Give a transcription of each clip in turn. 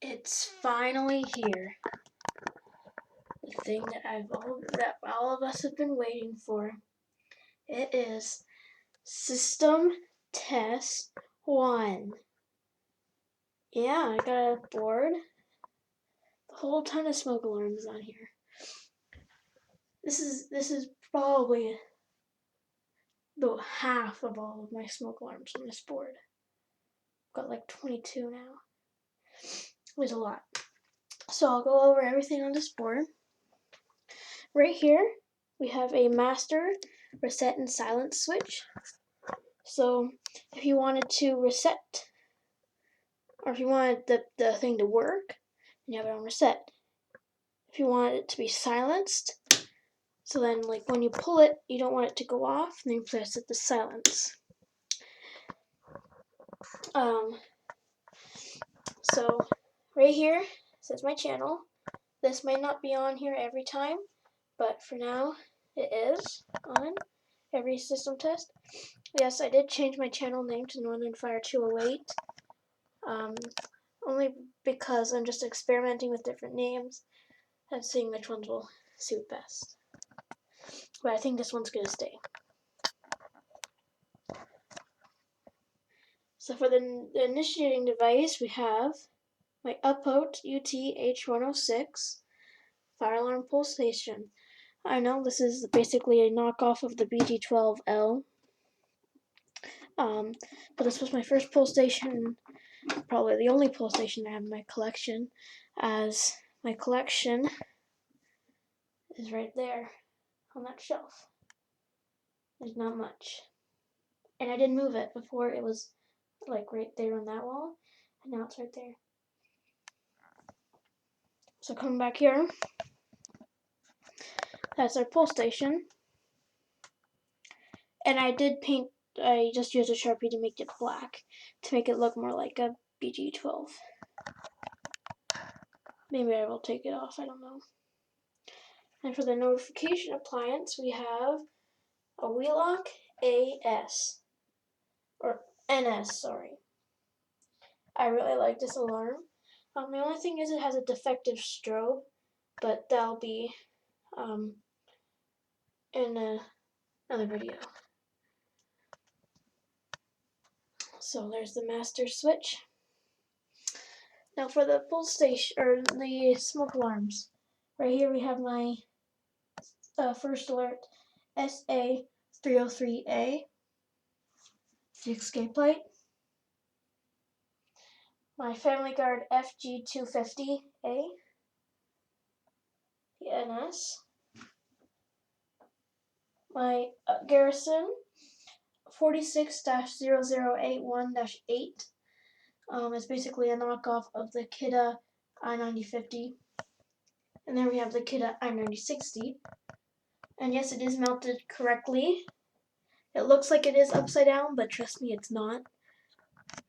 It's finally here. The thing that all of us have been waiting for. It is System Test 1. Yeah, I got a board. A whole ton of smoke alarms on here. This is probably the half of all of my smoke alarms on this board. I've got like 22 now. There's a lot. So I'll go over everything on this board. Right here, we have a master reset and silence switch. So if you wanted to reset, or if you wanted the thing to work, then you have it on reset. If you want it to be silenced, so then like when you pull it, you don't want it to go off, and then you press it to silence. So right here says my channel. This may not be on here every time, but for now it is on every system test. Yes, I did change my channel name to Northern Fire 208. Only because I'm just experimenting with different names and seeing which ones will suit best. But I think this one's gonna stay. So for the initiating device, we have my Upvote UT-H106 fire alarm pulse station. I know this is basically a knockoff of the BG12L. But this was my first pulse station, probably the only pulse station I have in my collection, as my collection is right there on that shelf. There's not much. And I didn't move it before. It was like right there on that wall, and now it's right there. So coming back here, that's our pulse station. And I just used a Sharpie to make it black, to make it look more like a BG12. Maybe I will take it off, I don't know. And for the notification appliance, we have a Wheelock AS, or NS, sorry. I really like this alarm. The only thing is it has a defective strobe, but that'll be in another video. So there's the master switch. Now for the pulse station, or the smoke alarms. Right here we have my First Alert SA303A, the escape light. My Family Guard FG250A, the NS. My Garrison 46-0081-8 is basically a knockoff of the Kidde I-9050. And then we have the Kidde I-9060. And yes, it is mounted correctly. It looks like it is upside down, but trust me, it's not,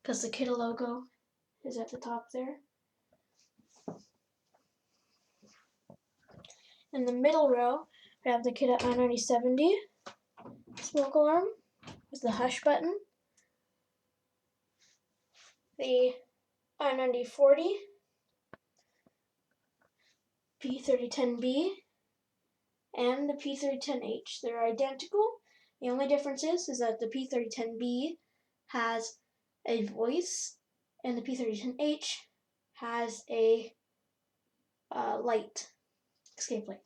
because the Kidde logo is at the top there. In the middle row, we have the Kidde I-9070 smoke alarm with the hush button. The I-9040, P3010B, and the P3010H. They're identical. The only difference is that the P3010B has a voice and the P3010H has a light, escape light.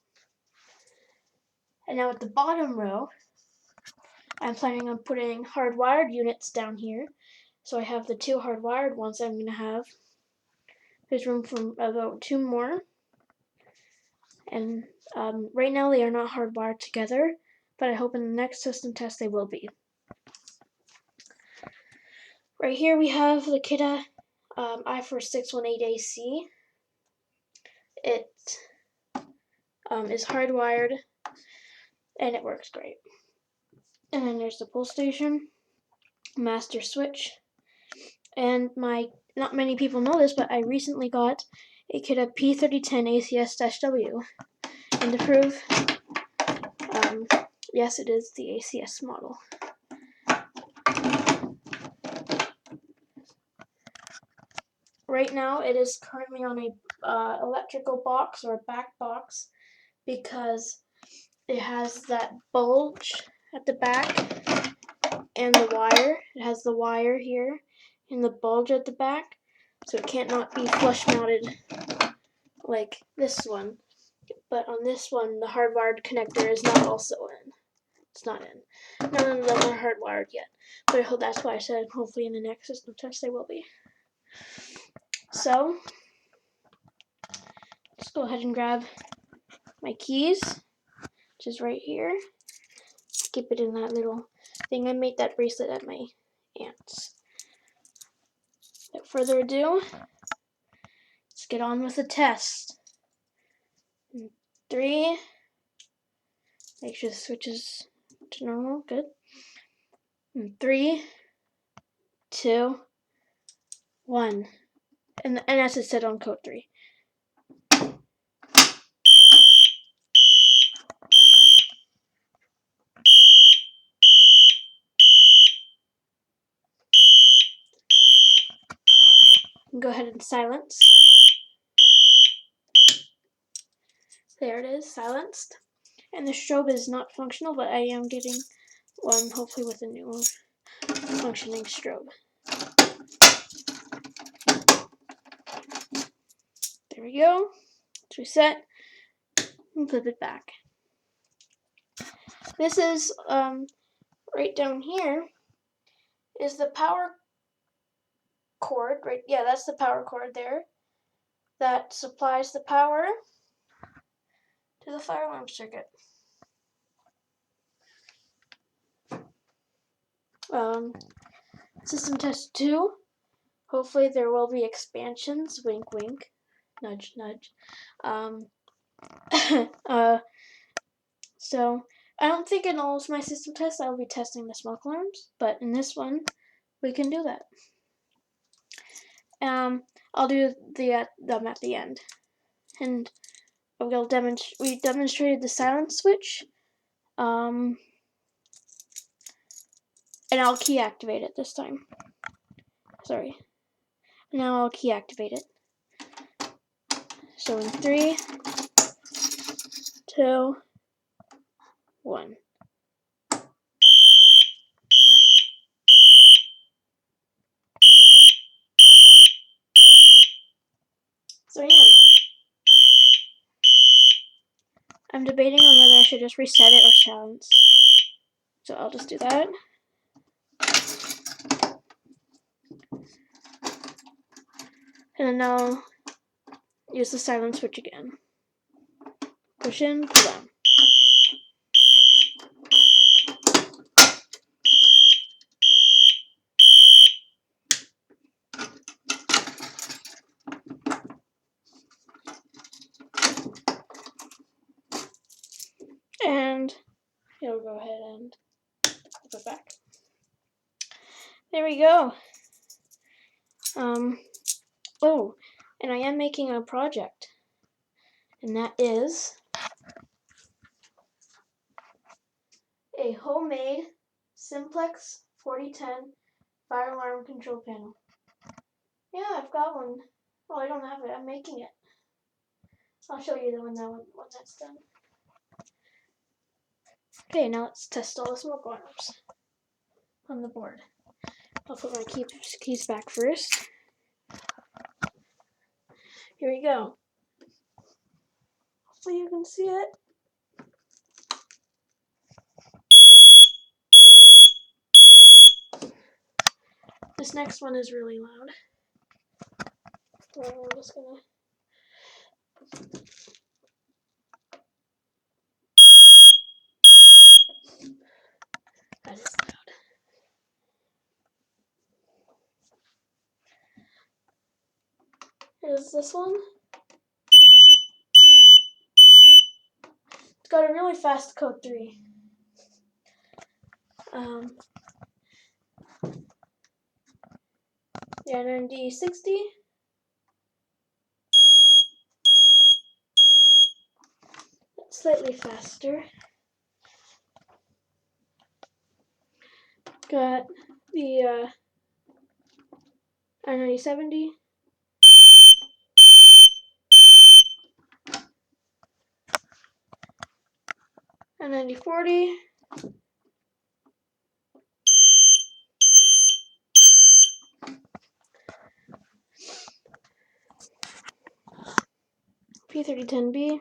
And now at the bottom row, I'm planning on putting hardwired units down here. So I have the two hardwired ones I'm going to have. There's room for about 2 more. And right now they are not hardwired together, but I hope in the next system test they will be. Right here we have the Kidde i4-618AC. It is hardwired and it works great. And then there's the pulse station, master switch, and not many people know this, but I recently got a Kidde P3010 ACS-W. And to prove, yes, it is the ACS model. right now it is currently on a electrical box or a back box because it has that bulge at the back and the wire. It has the wire here and the bulge at the back, so it can't not be flush mounted like this one. But on this one, the hardwired connector is not also in. It's not in. None of them are hardwired yet. But I hope that's why I said hopefully in the next system test they will be. So, let's go ahead and grab my keys, which is right here. Keep it in that little thing. I made that bracelet at my aunt's. Without further ado, let's get on with the test. 3, make sure the switch is to normal, good. 3, 2, 1. And that's it said on code 3. Go ahead and silence. There it is, silenced. And the strobe is not functional, but I am getting one, hopefully with a new functioning strobe. There we go. Let's reset and flip it back. This is, right down here is the power cord, right? Yeah, that's the power cord there that supplies the power to the fire alarm circuit. System test 2. Hopefully there will be expansions. Wink, wink. Nudge, nudge. So I don't think in all of my system tests I'll be testing the smoke alarms, but in this one we can do that. I'll do them at the end, and we demonstrated the silence switch, and I'll key activate it this time. Sorry. Now I'll key activate it. So in 3, 2, 1. So yeah. I'm debating on whether I should just reset it or silence. So I'll just do that. And then I'll use the silence switch again. Push in, pull down. And it'll go ahead and flip it back. There we go. Oh, and I am making a project, and that is a homemade Simplex 4010 fire alarm control panel. Yeah, I've got one. Well, I don't have it. I'm making it. I'll show you when that's done. Okay, now let's test all the smoke alarms on the board. I'll put my keys back first. Here we go. Hopefully you can see it. This next one is really loud. So I'm just gonna... That is loud. Here's this one. It's got a really fast code 3. The NMD60. It's slightly faster. Got the NMD70. 9040. P3010B.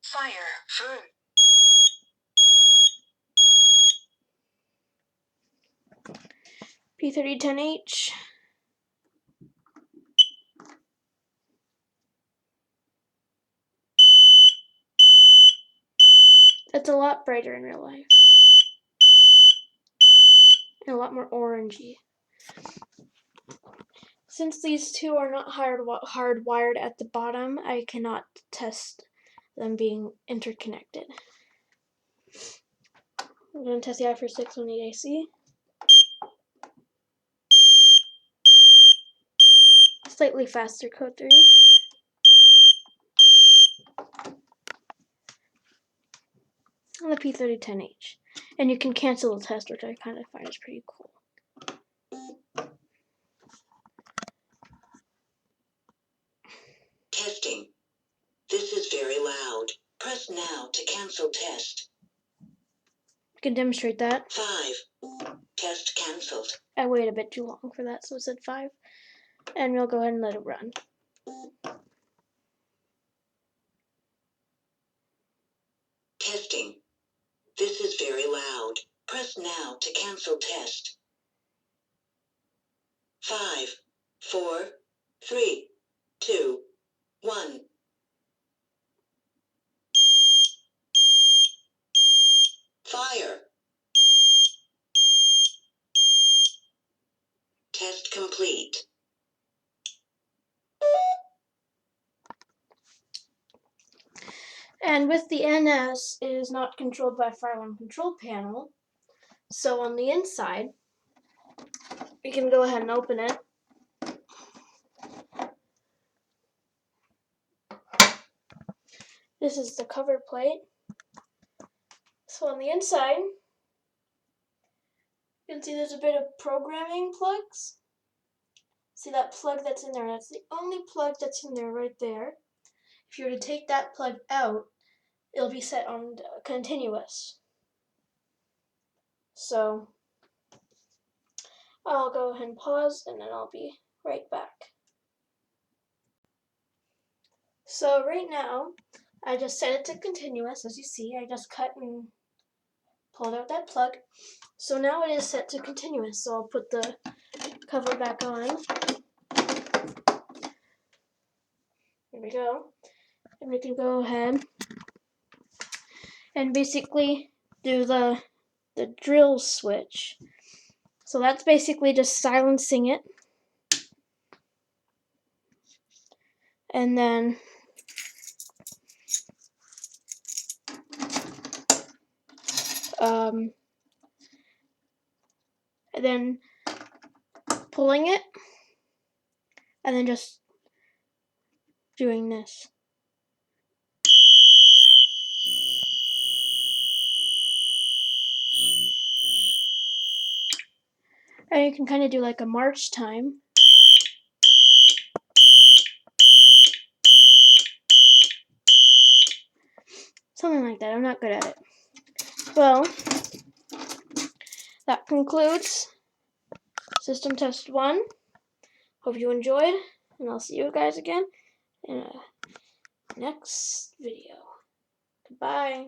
Fire. Fern. P3010H. It's a lot brighter in real life. And a lot more orangey. Since these two are not hardwired at the bottom, I cannot test them being interconnected. I'm going to test the i4 AC. Slightly faster code 3. And the P3010H. And you can cancel the test, which I kind of find is pretty cool. Testing. This is very loud. Press now to cancel test. You can demonstrate that. 5. Test cancelled. I waited a bit too long for that, so it said 5. And we'll go ahead and let it run. Testing. This is very loud. Press now to cancel test. 5, 4, 3, 2, 1. Fire. Test complete. And with the NS, it is not controlled by Fire Alarm Control Panel. So on the inside, we can go ahead and open it. This is the cover plate. So on the inside, you can see there's a bit of programming plugs. See that plug that's in there? That's the only plug that's in there right there. If you were to take that plug out, it'll be set on continuous. So I'll go ahead and pause and then I'll be right back. So right now, I just set it to continuous. As you see, I just cut and pulled out that plug. So now it is set to continuous. So I'll put the cover back on. Here we go. And we can go ahead and basically do the drill switch. So that's basically just silencing it. And then pulling it, and then just doing this. And you can kind of do like a march time. Something like that. I'm not good at it. Well, that concludes System Test 1. Hope you enjoyed, and I'll see you guys again in a next video. Goodbye.